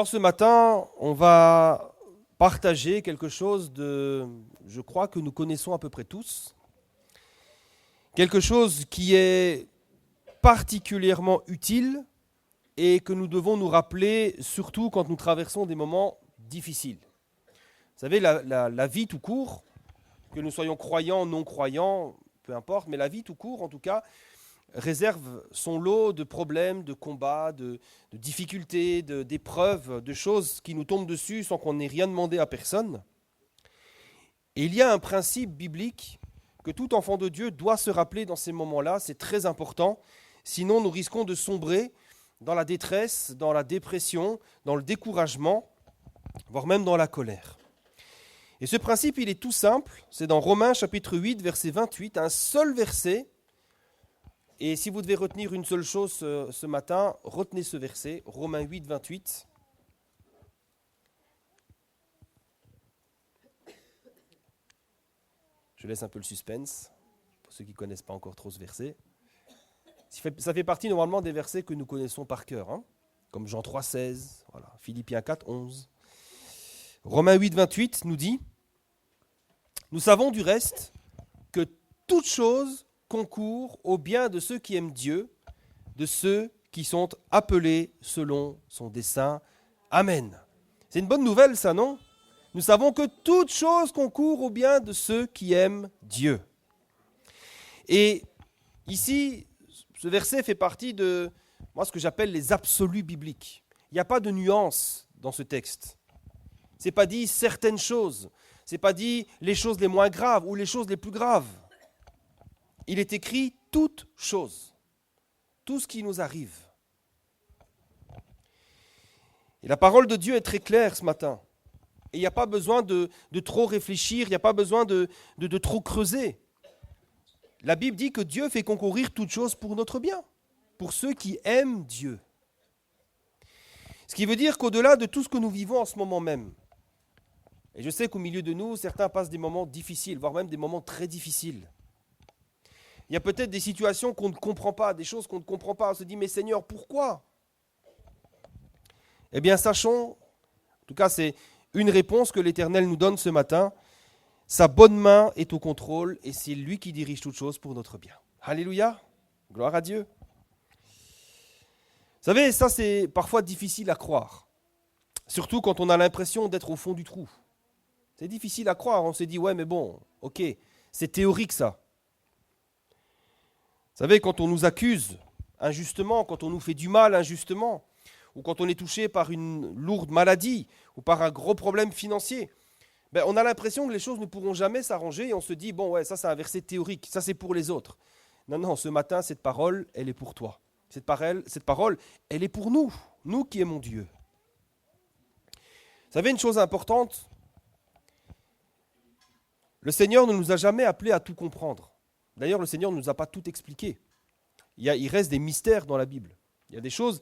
Alors ce matin, on va partager quelque chose je crois que nous connaissons à peu près tous. Quelque chose qui est particulièrement utile et que nous devons nous rappeler, surtout quand nous traversons des moments difficiles. Vous savez, la vie tout court, que nous soyons croyants, non croyants, peu importe, mais la vie tout court en tout cas, réserve son lot de problèmes, de combats, de difficultés, d'épreuves, de choses qui nous tombent dessus sans qu'on ait rien demandé à personne. Et il y a un principe biblique que tout enfant de Dieu doit se rappeler dans ces moments-là, c'est très important, sinon nous risquons de sombrer dans la détresse, dans la dépression, dans le découragement, voire même dans la colère. Et ce principe, il est tout simple, c'est dans Romains chapitre 8, verset 28, un seul verset. Et si vous devez retenir une seule chose ce matin, retenez ce verset, Romains 8, 28. Je laisse un peu le suspense, pour ceux qui ne connaissent pas encore trop ce verset. Ça fait partie normalement des versets que nous connaissons par cœur, hein, comme Jean 3, 16, voilà, Philippiens 4, 11. Romains 8, 28 nous dit « Nous savons du reste que toute chose concourt au bien de ceux qui aiment Dieu, de ceux qui sont appelés selon son dessein. Amen. » C'est une bonne nouvelle, ça, non ? Nous savons que toute chose concourt au bien de ceux qui aiment Dieu. Et ici, ce verset fait partie de ce que j'appelle les absolus bibliques. Il n'y a pas de nuance dans ce texte. Ce n'est pas dit certaines choses. Ce n'est pas dit les choses les moins graves ou les choses les plus graves. Il est écrit toute chose, tout ce qui nous arrive. Et la parole de Dieu est très claire ce matin. Et il n'y a pas besoin de trop réfléchir, il n'y a pas besoin de trop creuser. La Bible dit que Dieu fait concourir toutes choses pour notre bien, pour ceux qui aiment Dieu. Ce qui veut dire qu'au-delà de tout ce que nous vivons en ce moment même, et je sais qu'au milieu de nous, certains passent des moments difficiles, voire même des moments très difficiles. Il y a peut-être des situations qu'on ne comprend pas, des choses qu'on ne comprend pas. On se dit, mais Seigneur, pourquoi ? Eh bien, sachons, en tout cas, c'est une réponse que l'Éternel nous donne ce matin. Sa bonne main est au contrôle et c'est lui qui dirige toutes choses pour notre bien. Alléluia, gloire à Dieu. Vous savez, ça c'est parfois difficile à croire. Surtout quand on a l'impression d'être au fond du trou. C'est difficile à croire, on se dit, ouais mais bon, ok, c'est théorique ça. Vous savez, quand on nous accuse injustement, quand on nous fait du mal injustement, ou quand on est touché par une lourde maladie, ou par un gros problème financier, on a l'impression que les choses ne pourront jamais s'arranger et on se dit, bon ouais, ça c'est un verset théorique, ça c'est pour les autres. Non, ce matin, cette parole, elle est pour toi. Cette parole, elle est pour nous, nous qui aimons Dieu. Vous savez une chose importante ? Le Seigneur ne nous a jamais appelés à tout comprendre. D'ailleurs, le Seigneur ne nous a pas tout expliqué. Il reste des mystères dans la Bible. Il y a des choses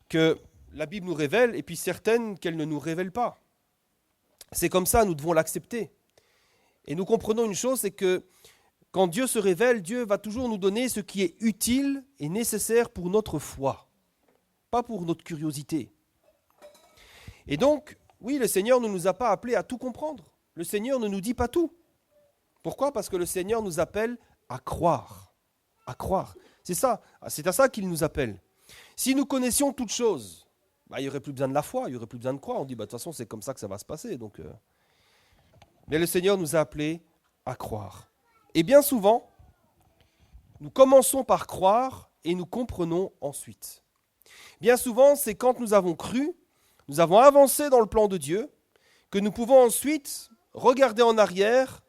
que la Bible nous révèle et puis certaines qu'elle ne nous révèle pas. C'est comme ça, nous devons l'accepter. Et nous comprenons une chose, c'est que quand Dieu se révèle, Dieu va toujours nous donner ce qui est utile et nécessaire pour notre foi, pas pour notre curiosité. Et donc, oui, le Seigneur ne nous a pas appelés à tout comprendre. Le Seigneur ne nous dit pas tout. Pourquoi ? Parce que le Seigneur nous appelle à croire. À croire. C'est à ça qu'il nous appelle. Si nous connaissions toutes choses, il n'y aurait plus besoin de la foi, il n'y aurait plus besoin de croire. On dit, de toute façon, c'est comme ça que ça va se passer. Mais le Seigneur nous a appelés à croire. Et bien souvent, nous commençons par croire et nous comprenons ensuite. Bien souvent, c'est quand nous avons cru, nous avons avancé dans le plan de Dieu, que nous pouvons ensuite regarder en arrière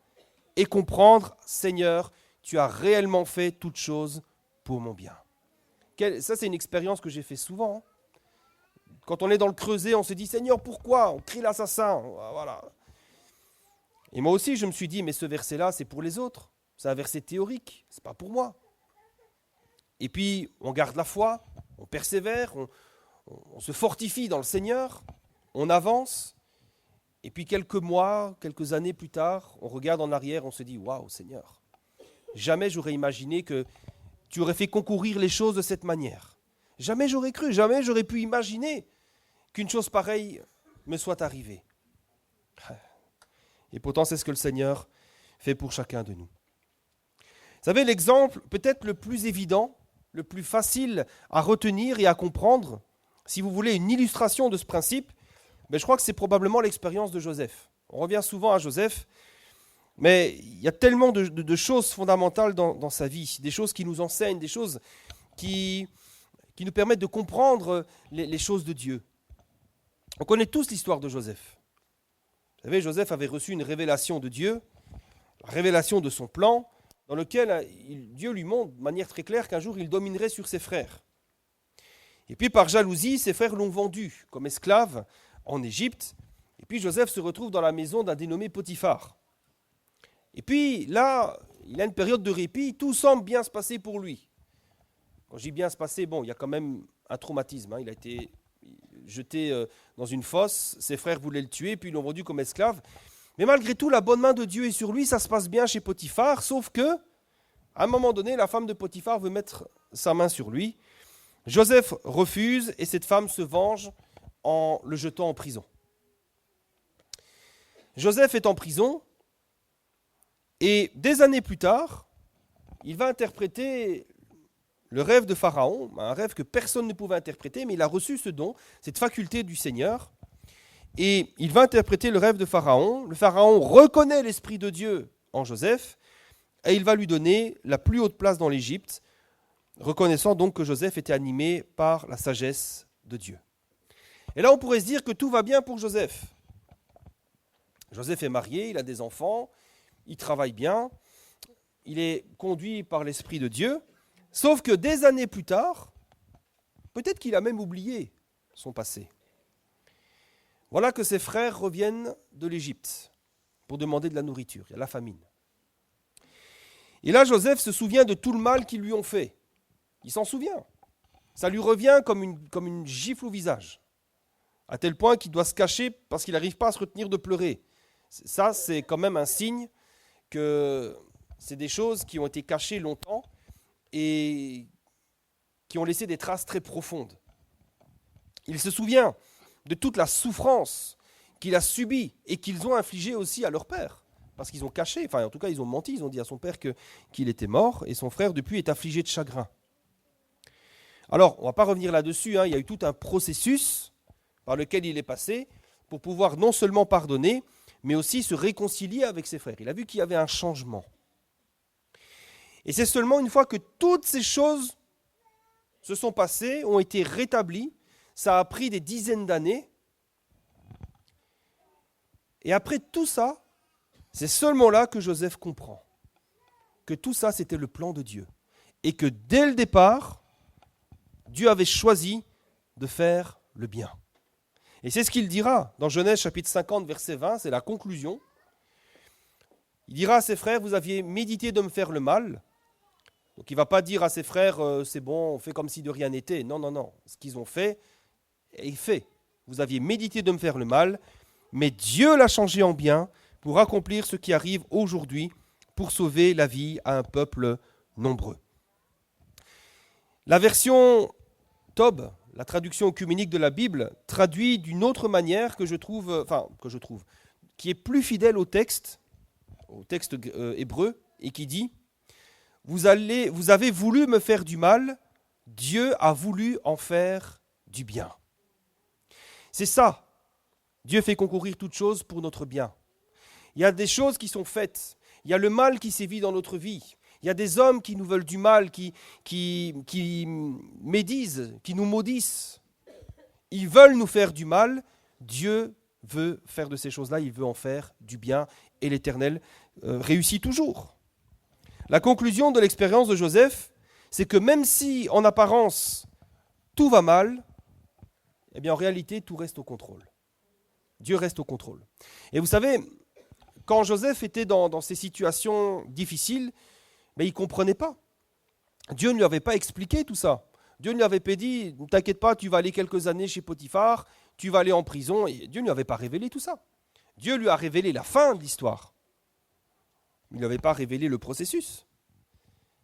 et comprendre, Seigneur, tu as réellement fait toutes choses pour mon bien. Ça, c'est une expérience que j'ai fait souvent. Quand on est dans le creuset, on se dit, Seigneur, pourquoi ? On crie l'assassin. Voilà. Et moi aussi, je me suis dit, mais ce verset-là, c'est pour les autres. C'est un verset théorique, c'est pas pour moi. Et puis, on garde la foi, on persévère, on se fortifie dans le Seigneur, on avance. Et puis, quelques mois, quelques années plus tard, on regarde en arrière, on se dit, waouh, Seigneur, jamais j'aurais imaginé que tu aurais fait concourir les choses de cette manière. Jamais j'aurais cru, jamais j'aurais pu imaginer qu'une chose pareille me soit arrivée. Et pourtant, c'est ce que le Seigneur fait pour chacun de nous. Vous savez, l'exemple peut-être le plus évident, le plus facile à retenir et à comprendre, si vous voulez une illustration de ce principe, je crois que c'est probablement l'expérience de Joseph. On revient souvent à Joseph, mais il y a tellement de choses fondamentales dans sa vie, des choses qui nous enseignent, des choses qui nous permettent de comprendre les choses de Dieu. On connaît tous l'histoire de Joseph. Vous savez, Joseph avait reçu une révélation de Dieu, la révélation de son plan, dans lequel Dieu lui montre de manière très claire qu'un jour il dominerait sur ses frères. Et puis par jalousie, ses frères l'ont vendu comme esclave en Égypte. Et puis Joseph se retrouve dans la maison d'un dénommé Potiphar. Et puis là, il a une période de répit, tout semble bien se passer pour lui. Quand je dis bien se passer, il y a quand même un traumatisme. Il a été jeté dans une fosse, ses frères voulaient le tuer, puis ils l'ont vendu comme esclave. Mais malgré tout, la bonne main de Dieu est sur lui, ça se passe bien chez Potiphar, sauf que, à un moment donné, la femme de Potiphar veut mettre sa main sur lui. Joseph refuse et cette femme se venge en le jetant en prison. Joseph est en prison et des années plus tard, il va interpréter le rêve de Pharaon, un rêve que personne ne pouvait interpréter, mais il a reçu ce don, cette faculté du Seigneur. Et il va interpréter le rêve de Pharaon. Le Pharaon reconnaît l'Esprit de Dieu en Joseph et il va lui donner la plus haute place dans l'Égypte, reconnaissant donc que Joseph était animé par la sagesse de Dieu. Et là, on pourrait se dire que tout va bien pour Joseph. Joseph est marié, il a des enfants, il travaille bien, il est conduit par l'Esprit de Dieu, sauf que des années plus tard, peut-être qu'il a même oublié son passé. Voilà que ses frères reviennent de l'Égypte pour demander de la nourriture. Il y a la famine. Et là, Joseph se souvient de tout le mal qu'ils lui ont fait. Il s'en souvient. Ça lui revient comme une gifle au visage, à tel point qu'il doit se cacher parce qu'il n'arrive pas à se retenir de pleurer. Ça, c'est quand même un signe que c'est des choses qui ont été cachées longtemps et qui ont laissé des traces très profondes. Il se souvient de toute la souffrance qu'il a subie et qu'ils ont infligée aussi à leur père. Parce qu'ils ont caché, en tout cas ils ont menti, ils ont dit à son père qu'il était mort et son frère depuis est affligé de chagrin. Alors, on ne va pas revenir là-dessus, il y a eu tout un processus par lequel il est passé pour pouvoir non seulement pardonner, mais aussi se réconcilier avec ses frères. Il a vu qu'il y avait un changement. Et c'est seulement une fois que toutes ces choses se sont passées, ont été rétablies, ça a pris des dizaines d'années. Et après tout ça, c'est seulement là que Joseph comprend que tout ça, c'était le plan de Dieu. Et que dès le départ, Dieu avait choisi de faire le bien. Et c'est ce qu'il dira dans Genèse chapitre 50, verset 20, c'est la conclusion. Il dira à ses frères, vous aviez médité de me faire le mal. Donc il ne va pas dire à ses frères, c'est bon, on fait comme si de rien n'était. Non, non, non. Ce qu'ils ont fait est fait. Vous aviez médité de me faire le mal, mais Dieu l'a changé en bien pour accomplir ce qui arrive aujourd'hui, pour sauver la vie à un peuple nombreux. La version Tob, la traduction œcuménique de la Bible, traduit d'une autre manière que je trouve, qui est plus fidèle au texte hébreu, et qui dit « Vous avez voulu me faire du mal, Dieu a voulu en faire du bien. » C'est ça. Dieu fait concourir toutes choses pour notre bien. Il y a des choses qui sont faites. Il y a le mal qui sévit dans notre vie. Il y a des hommes qui nous veulent du mal, qui médisent, qui nous maudissent. Ils veulent nous faire du mal. Dieu veut faire de ces choses-là, il veut en faire du bien. Et l'Éternel réussit toujours. La conclusion de l'expérience de Joseph, c'est que même si en apparence tout va mal, eh bien en réalité tout reste au contrôle. Dieu reste au contrôle. Et vous savez, quand Joseph était dans ces situations difficiles, il ne comprenait pas. Dieu ne lui avait pas expliqué tout ça. Dieu ne lui avait pas dit, ne t'inquiète pas, tu vas aller quelques années chez Potiphar, tu vas aller en prison. Et Dieu ne lui avait pas révélé tout ça. Dieu lui a révélé la fin de l'histoire. Il ne lui avait pas révélé le processus.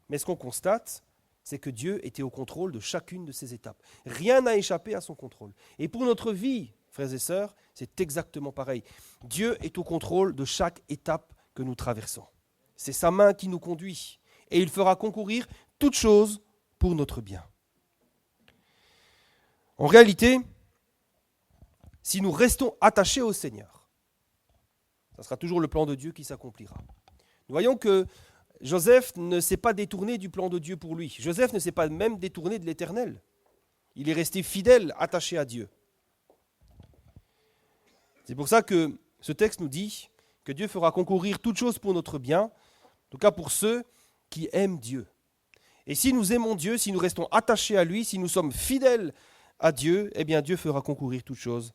Mais ce qu'on constate, c'est que Dieu était au contrôle de chacune de ces étapes. Rien n'a échappé à son contrôle. Et pour notre vie, frères et sœurs, c'est exactement pareil. Dieu est au contrôle de chaque étape que nous traversons. C'est sa main qui nous conduit. Et il fera concourir toutes choses pour notre bien. En réalité, si nous restons attachés au Seigneur, ça sera toujours le plan de Dieu qui s'accomplira. Nous voyons que Joseph ne s'est pas détourné du plan de Dieu pour lui. Joseph ne s'est pas même détourné de l'Éternel. Il est resté fidèle, attaché à Dieu. C'est pour ça que ce texte nous dit que Dieu fera concourir toutes choses pour notre bien, en tout cas pour ceux qui aiment Dieu. Et si nous aimons Dieu, si nous restons attachés à lui, si nous sommes fidèles à Dieu, eh bien Dieu fera concourir toutes choses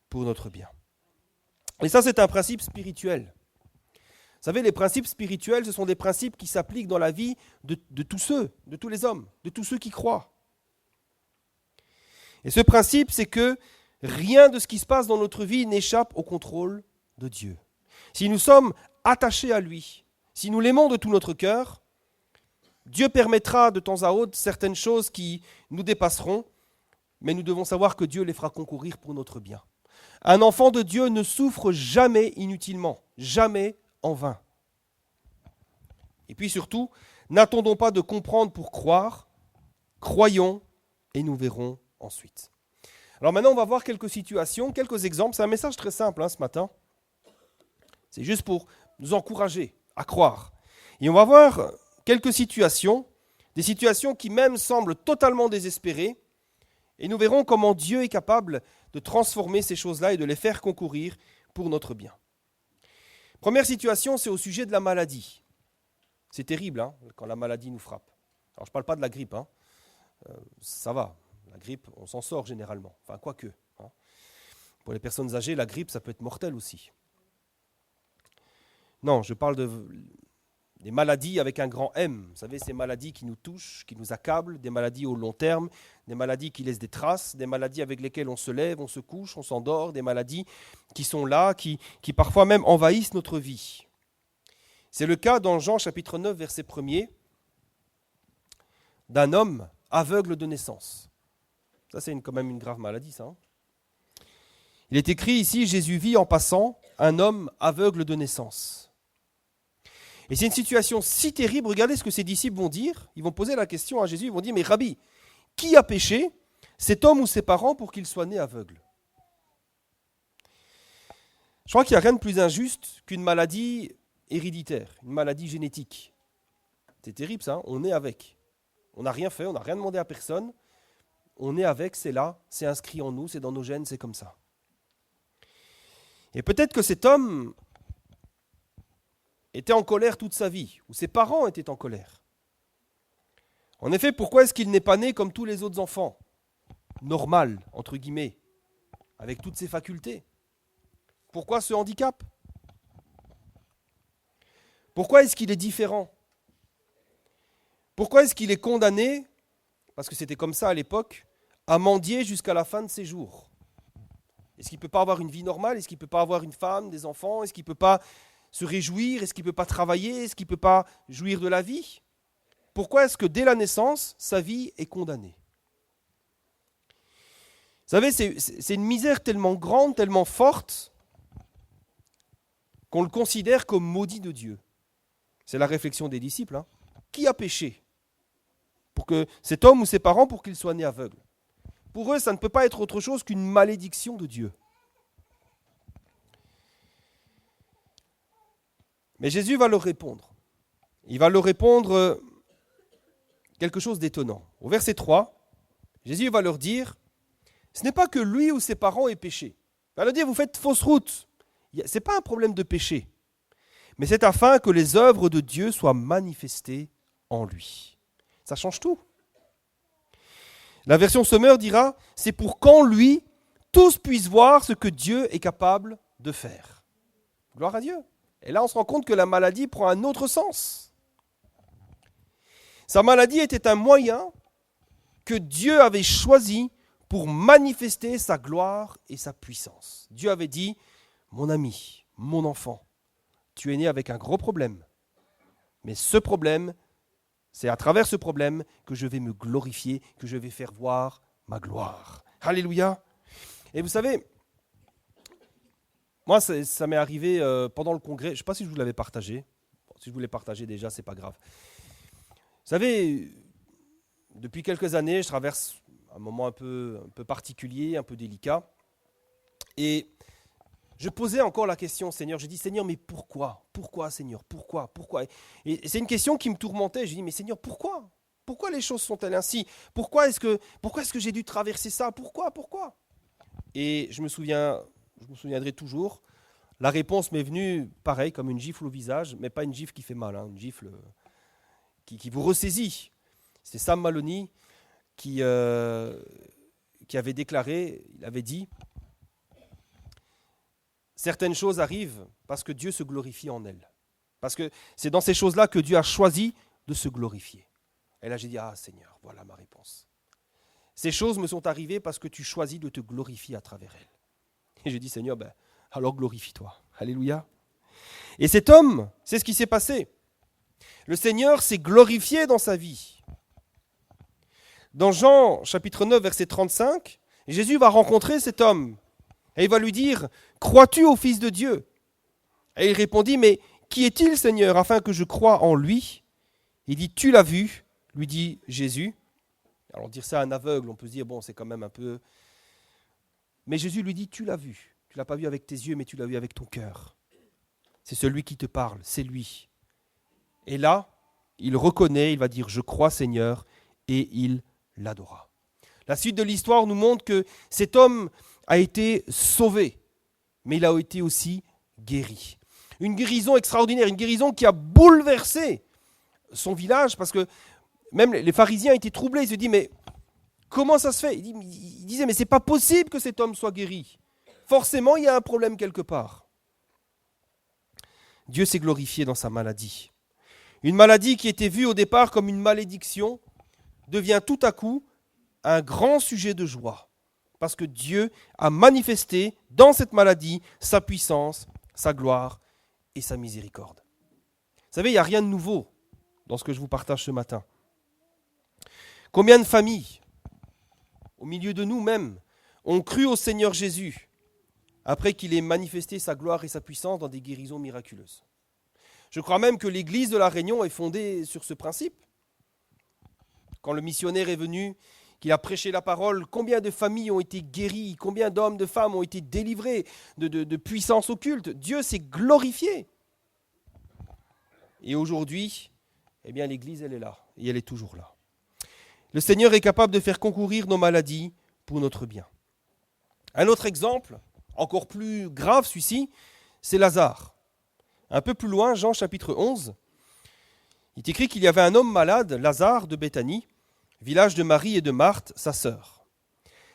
pour notre bien. Et ça, c'est un principe spirituel. Vous savez, les principes spirituels, ce sont des principes qui s'appliquent dans la vie de tous ceux, de tous les hommes, de tous ceux qui croient. Et ce principe, c'est que rien de ce qui se passe dans notre vie n'échappe au contrôle de Dieu. Si nous sommes attachés à lui, si nous l'aimons de tout notre cœur, Dieu permettra de temps à autre certaines choses qui nous dépasseront, mais nous devons savoir que Dieu les fera concourir pour notre bien. Un enfant de Dieu ne souffre jamais inutilement, jamais en vain. Et puis surtout, n'attendons pas de comprendre pour croire, croyons et nous verrons ensuite. Alors maintenant, on va voir quelques situations, quelques exemples. C'est un message très simple ce matin. C'est juste pour nous encourager à croire. Et on va voir quelques situations, des situations qui même semblent totalement désespérées, et nous verrons comment Dieu est capable de transformer ces choses-là et de les faire concourir pour notre bien. Première situation, c'est au sujet de la maladie. C'est terrible quand la maladie nous frappe. Alors je ne parle pas de la grippe, ça va, la grippe, on s'en sort généralement, enfin quoique. Pour les personnes âgées, la grippe, ça peut être mortel aussi. Non, je parle des maladies avec un grand M. Vous savez, ces maladies qui nous touchent, qui nous accablent, des maladies au long terme, des maladies qui laissent des traces, des maladies avec lesquelles on se lève, on se couche, on s'endort, des maladies qui sont là, qui parfois même envahissent notre vie. C'est le cas dans Jean chapitre 9, verset 1er, d'un homme aveugle de naissance. Ça, c'est quand même une grave maladie, ça. Il est écrit ici, Jésus vit en passant un homme aveugle de naissance. Et c'est une situation si terrible, regardez ce que ses disciples vont dire. Ils vont poser la question à Jésus, ils vont dire, mais Rabbi, qui a péché, cet homme ou ses parents, pour qu'il soit né aveugle? Je crois qu'il n'y a rien de plus injuste qu'une maladie héréditaire, une maladie génétique. C'est terrible ça, on est avec. On n'a rien fait, on n'a rien demandé à personne. On est avec, c'est là, c'est inscrit en nous, c'est dans nos gènes, c'est comme ça. Et peut-être que cet homme était en colère toute sa vie, ou ses parents étaient en colère. En effet, pourquoi est-ce qu'il n'est pas né comme tous les autres enfants, normal, entre guillemets, avec toutes ses facultés? Pourquoi ce handicap? Pourquoi est-ce qu'il est différent? Pourquoi est-ce qu'il est condamné, parce que c'était comme ça à l'époque, à mendier jusqu'à la fin de ses jours? Est-ce qu'il ne peut pas avoir une vie normale? Est-ce qu'il ne peut pas avoir une femme, des enfants? Est-ce qu'il ne peut pas se réjouir? Est-ce qu'il ne peut pas travailler? Est-ce qu'il ne peut pas jouir de la vie? Pourquoi est-ce que dès la naissance, sa vie est condamnée? Vous savez, c'est une misère tellement grande, tellement forte, qu'on le considère comme maudit de Dieu. C'est la réflexion des disciples. Qui a péché pour que cet homme ou ses parents, pour qu'il soit né aveugle? Pour eux, ça ne peut pas être autre chose qu'une malédiction de Dieu. Mais Jésus va leur répondre. Il va leur répondre quelque chose d'étonnant. Au verset 3, Jésus va leur dire, ce n'est pas que lui ou ses parents aient péché. Il va leur dire, vous faites fausse route. Ce n'est pas un problème de péché, mais c'est afin que les œuvres de Dieu soient manifestées en lui. Ça change tout. La version Sommer dira, c'est pour qu'en lui, tous puissent voir ce que Dieu est capable de faire. Gloire à Dieu. Et là, on se rend compte que la maladie prend un autre sens. Sa maladie était un moyen que Dieu avait choisi pour manifester sa gloire et sa puissance. Dieu avait dit, mon ami, mon enfant, tu es né avec un gros problème. Mais ce problème, C'est à travers ce problème que je vais me glorifier, que je vais faire voir ma gloire. Alléluia. Et vous savez, moi, ça m'est arrivé pendant le congrès. Je ne sais pas si je vous l'avais partagé. Bon, si je vous l'ai partagé déjà, ce n'est pas grave. Vous savez, depuis quelques années, je traverse un moment un peu particulier, un peu délicat. Et je posais encore la question au Seigneur. Je dis, Seigneur, mais pourquoi? Pourquoi, Seigneur? Pourquoi? Et c'est une question qui me tourmentait. Je dis, mais Seigneur, pourquoi? Pourquoi les choses sont-elles ainsi? Pourquoi est-ce que j'ai dû traverser ça? Pourquoi? Et je me souviendrai toujours. La réponse m'est venue, pareil, comme une gifle au visage, mais pas une gifle qui fait mal, une gifle qui vous ressaisit. C'est Sam Maloney qui avait déclaré, il avait dit, certaines choses arrivent parce que Dieu se glorifie en elles. Parce que c'est dans ces choses-là que Dieu a choisi de se glorifier. Et là j'ai dit, Seigneur, voilà ma réponse. Ces choses me sont arrivées parce que tu choisis de te glorifier à travers elles. Et j'ai dit, Seigneur, alors glorifie-toi. Alléluia. Et cet homme, c'est ce qui s'est passé. Le Seigneur s'est glorifié dans sa vie. Dans Jean chapitre 9, verset 35, Jésus va rencontrer cet homme. Et il va lui dire, crois-tu au Fils de Dieu? Et il répondit, mais qui est-il, Seigneur, afin que je croie en lui? Il dit, tu l'as vu, lui dit Jésus. Alors dire ça à un aveugle, on peut se dire, bon, c'est quand même un peu... Mais Jésus lui dit, tu l'as vu. Tu ne l'as pas vu avec tes yeux, mais tu l'as vu avec ton cœur. C'est celui qui te parle, c'est lui. Et là, il reconnaît, il va dire, je crois, Seigneur, et il l'adora. La suite de l'histoire nous montre que cet homme a été sauvé, mais il a été aussi guéri. Une guérison extraordinaire, une guérison qui a bouleversé son village, parce que même les pharisiens étaient troublés. Ils se disent, mais comment ça se fait? Il disait, mais c'est pas possible que cet homme soit guéri. Forcément, il y a un problème quelque part. Dieu s'est glorifié dans sa maladie. Une maladie qui était vue au départ comme une malédiction devient tout à coup un grand sujet de joie. Parce que Dieu a manifesté dans cette maladie sa puissance, sa gloire et sa miséricorde. Vous savez, il n'y a rien de nouveau dans ce que je vous partage ce matin. Combien de familles, au milieu de nous-mêmes, ont cru au Seigneur Jésus après qu'il ait manifesté sa gloire et sa puissance dans des guérisons miraculeuses? Je crois même que l'Église de La Réunion est fondée sur ce principe. Quand le missionnaire est venu, qu'il a prêché la parole, combien de familles ont été guéries, combien d'hommes, de femmes ont été délivrés de puissances occultes. Dieu s'est glorifié. Et aujourd'hui, l'Église, elle est là, et elle est toujours là. Le Seigneur est capable de faire concourir nos maladies pour notre bien. Un autre exemple, encore plus grave celui-ci, c'est Lazare. Un peu plus loin, Jean chapitre 11, il est écrit qu'il y avait un homme malade, Lazare de Béthanie, village de Marie et de Marthe, sa sœur.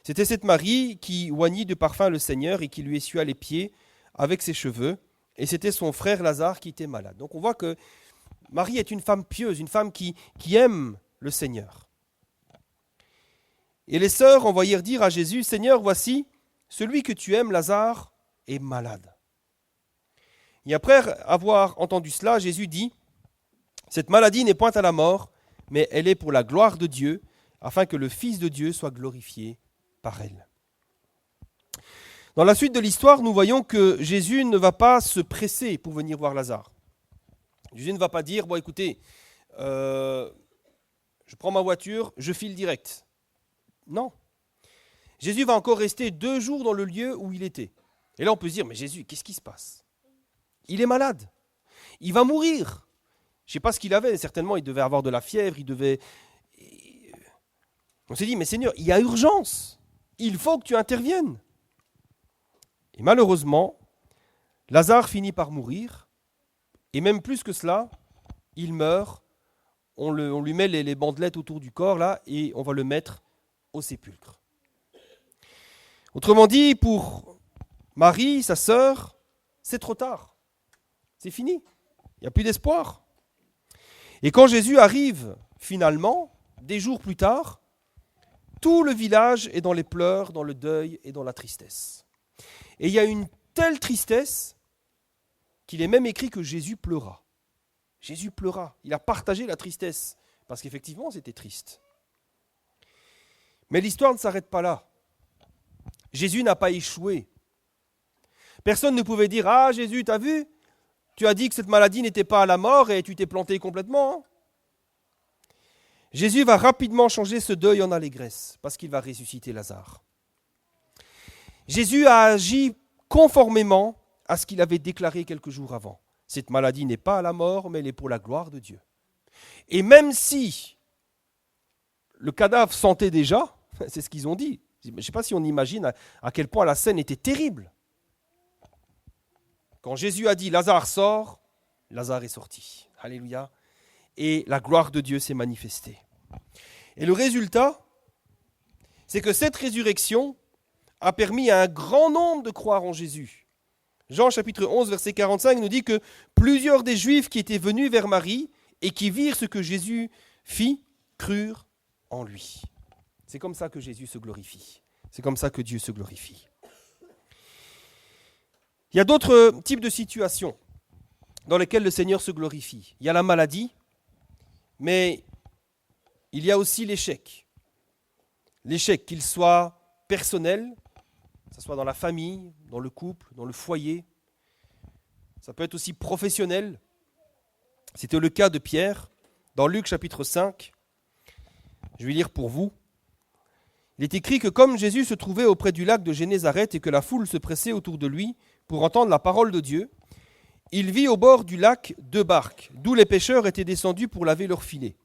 C'était cette Marie qui oignit de parfum le Seigneur et qui lui essuia les pieds avec ses cheveux, et c'était son frère Lazare qui était malade. Donc on voit que Marie est une femme pieuse, une femme qui aime le Seigneur. Et les sœurs envoyèrent dire à Jésus, « Seigneur, voici, celui que tu aimes, Lazare, est malade. » Et après avoir entendu cela, Jésus dit, « Cette maladie n'est point à la mort, mais elle est pour la gloire de Dieu, afin que le Fils de Dieu soit glorifié par elle. » Dans la suite de l'histoire, nous voyons que Jésus ne va pas se presser pour venir voir Lazare. Jésus ne va pas dire, « Bon, écoutez, je prends ma voiture, je file direct. » Non. Jésus va encore rester 2 jours dans le lieu où il était. Et là, on peut se dire, mais Jésus, qu'est-ce qui se passe? Il est malade. Il va mourir. Je ne sais pas ce qu'il avait. Certainement, il devait avoir de la fièvre. On s'est dit, mais Seigneur, il y a urgence. Il faut que tu interviennes. Et malheureusement, Lazare finit par mourir. Et même plus que cela, il meurt. On lui met les bandelettes autour du corps, là, et on va le mettre au sépulcre. Autrement dit, pour Marie, sa sœur, c'est trop tard. C'est fini. Il n'y a plus d'espoir. Et quand Jésus arrive, finalement, des jours plus tard, tout le village est dans les pleurs, dans le deuil et dans la tristesse. Et il y a une telle tristesse qu'il est même écrit que Jésus pleura. Jésus pleura. Il a partagé la tristesse Parce qu'effectivement, c'était triste. Mais l'histoire ne s'arrête pas là. Jésus n'a pas échoué. Personne ne pouvait dire « Ah Jésus, t'as vu ? Tu as dit que cette maladie n'était pas à la mort et tu t'es planté complètement. Hein ?» Jésus va rapidement changer ce deuil en allégresse parce qu'il va ressusciter Lazare. Jésus a agi conformément à ce qu'il avait déclaré quelques jours avant. Cette maladie n'est pas à la mort, mais elle est pour la gloire de Dieu. Et même si le cadavre sentait déjà, c'est ce qu'ils ont dit. Je ne sais pas si on imagine à quel point la scène était terrible. Quand Jésus a dit « Lazare sort », Lazare est sorti. Alléluia. Et la gloire de Dieu s'est manifestée. Et le résultat, c'est que cette résurrection a permis à un grand nombre de croire en Jésus. Jean chapitre 11, verset 45 nous dit que plusieurs des Juifs qui étaient venus vers Marie et qui virent ce que Jésus fit, crurent en lui. C'est comme ça que Jésus se glorifie. C'est comme ça que Dieu se glorifie. Il y a d'autres types de situations dans lesquelles le Seigneur se glorifie. Il y a la maladie, mais il y a aussi l'échec. L'échec, qu'il soit personnel, que ce soit dans la famille, dans le couple, dans le foyer. Ça peut être aussi professionnel. C'était le cas de Pierre, dans Luc chapitre 5. Je vais lire pour vous. Il est écrit que comme Jésus se trouvait auprès du lac de Génézareth et que la foule se pressait autour de lui pour entendre la parole de Dieu, il vit au bord du lac 2 barques, d'où les pêcheurs étaient descendus pour laver leurs filets.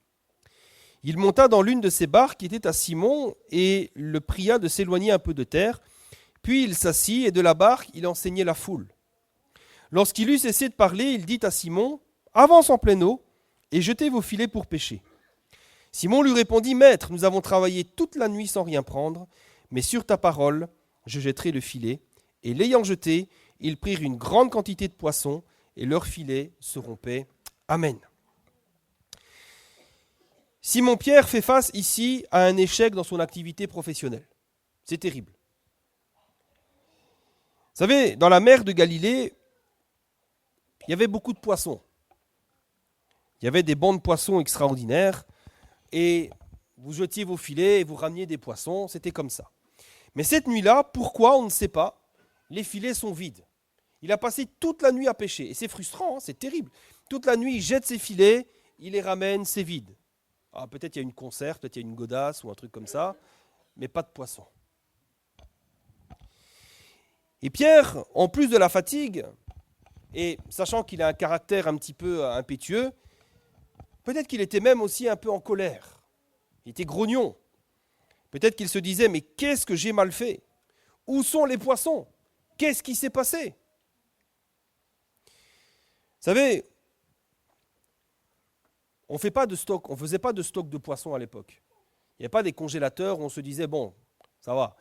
Il monta dans l'une de ces barques qui était à Simon et le pria de s'éloigner un peu de terre. Puis il s'assit et de la barque il enseignait la foule. Lorsqu'il eut cessé de parler, il dit à Simon « Avance en pleine eau et jetez vos filets pour pêcher. » Simon lui répondit « Maître, nous avons travaillé toute la nuit sans rien prendre, mais sur ta parole, je jetterai le filet. » Et l'ayant jeté, ils prirent une grande quantité de poissons et leur filet se rompait. Amen. Simon-Pierre fait face ici à un échec dans son activité professionnelle. C'est terrible. Vous savez, dans la mer de Galilée, il y avait beaucoup de poissons. Il y avait des bancs de poissons extraordinaires et vous jetiez vos filets et vous rameniez des poissons, c'était comme ça. Mais cette nuit-là, pourquoi, on ne sait pas, les filets sont vides. Il a passé toute la nuit à pêcher et c'est frustrant, hein, c'est terrible. Toute la nuit, il jette ses filets, il les ramène, c'est vide. Alors, peut-être il y a une conserve, peut-être il y a une godasse ou un truc comme ça, mais pas de poisson. Et Pierre, en plus de la fatigue, et sachant qu'il a un caractère un petit peu impétueux, peut-être qu'il était même aussi un peu en colère. Il était grognon. Peut-être qu'il se disait, mais qu'est-ce que j'ai mal fait ? Où sont les poissons ? Qu'est-ce qui s'est passé ? Vous savez, on faisait pas de stock de poissons à l'époque. Il n'y avait pas des congélateurs où on se disait, bon, ça va,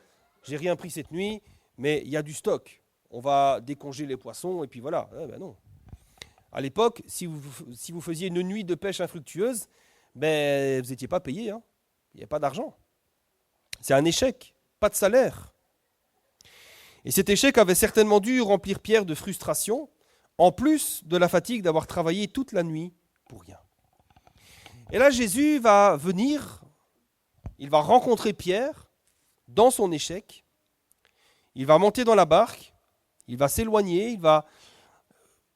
j'ai rien pris cette nuit, mais il y a du stock. On va décongeler les poissons et puis voilà. Ben non. À l'époque, si vous faisiez une nuit de pêche infructueuse, ben, vous n'étiez pas payé. Hein. Il n'y a pas d'argent. C'est un échec, pas de salaire. Et cet échec avait certainement dû remplir Pierre de frustration, en plus de la fatigue d'avoir travaillé toute la nuit pour rien. Et là, Jésus va venir, il va rencontrer Pierre dans son échec, il va monter dans la barque, il va s'éloigner, il va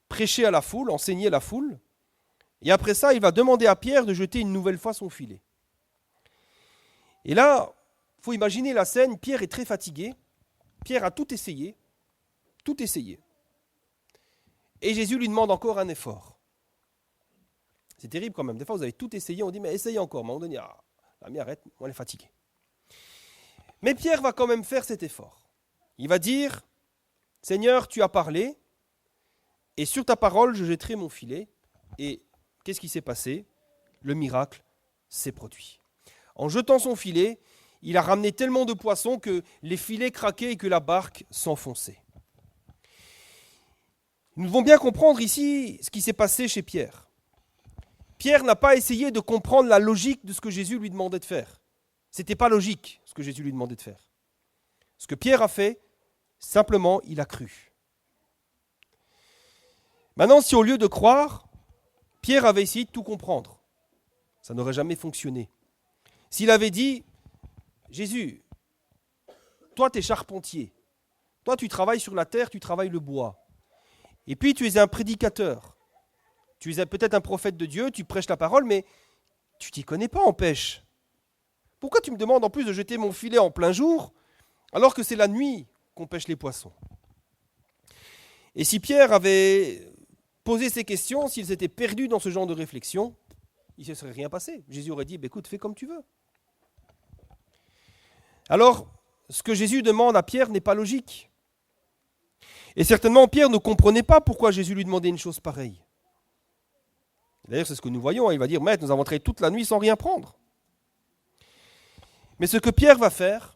prêcher à la foule, enseigner à la foule, et après ça, il va demander à Pierre de jeter une nouvelle fois son filet. Et là, il faut imaginer la scène, Pierre est très fatigué, Pierre a tout essayé, et Jésus lui demande encore un effort. C'est terrible quand même. Des fois, vous avez tout essayé, on dit, mais essayez encore. À un moment donné, l'ami, arrête, on est fatigué. Mais Pierre va quand même faire cet effort. Il va dire, Seigneur, tu as parlé, et sur ta parole, je jetterai mon filet. Et qu'est-ce qui s'est passé ? Le miracle s'est produit. En jetant son filet, il a ramené tellement de poissons que les filets craquaient et que la barque s'enfonçait. Nous devons bien comprendre ici ce qui s'est passé chez Pierre. Pierre n'a pas essayé de comprendre la logique de ce que Jésus lui demandait de faire. Ce n'était pas logique ce que Jésus lui demandait de faire. Ce que Pierre a fait, simplement, il a cru. Maintenant, si au lieu de croire, Pierre avait essayé de tout comprendre, Ça n'aurait jamais fonctionné. S'il avait dit, Jésus, toi tu es charpentier, toi tu travailles sur la terre, tu travailles le bois, et puis tu es un prédicateur, tu es peut-être un prophète de Dieu, tu prêches la parole, mais tu t'y connais pas en pêche. Pourquoi tu me demandes en plus de jeter mon filet en plein jour, alors que c'est la nuit qu'on pêche les poissons? Et si Pierre avait posé ces questions, s'il s'était perdu dans ce genre de réflexion, il ne se serait rien passé. Jésus aurait dit, écoute, fais comme tu veux. Alors, ce que Jésus demande à Pierre n'est pas logique. Et certainement, Pierre ne comprenait pas pourquoi Jésus lui demandait une chose pareille. D'ailleurs, c'est ce que nous voyons. Il va dire, Maître, nous avons travaillé toute la nuit sans rien prendre. Mais ce que Pierre va faire,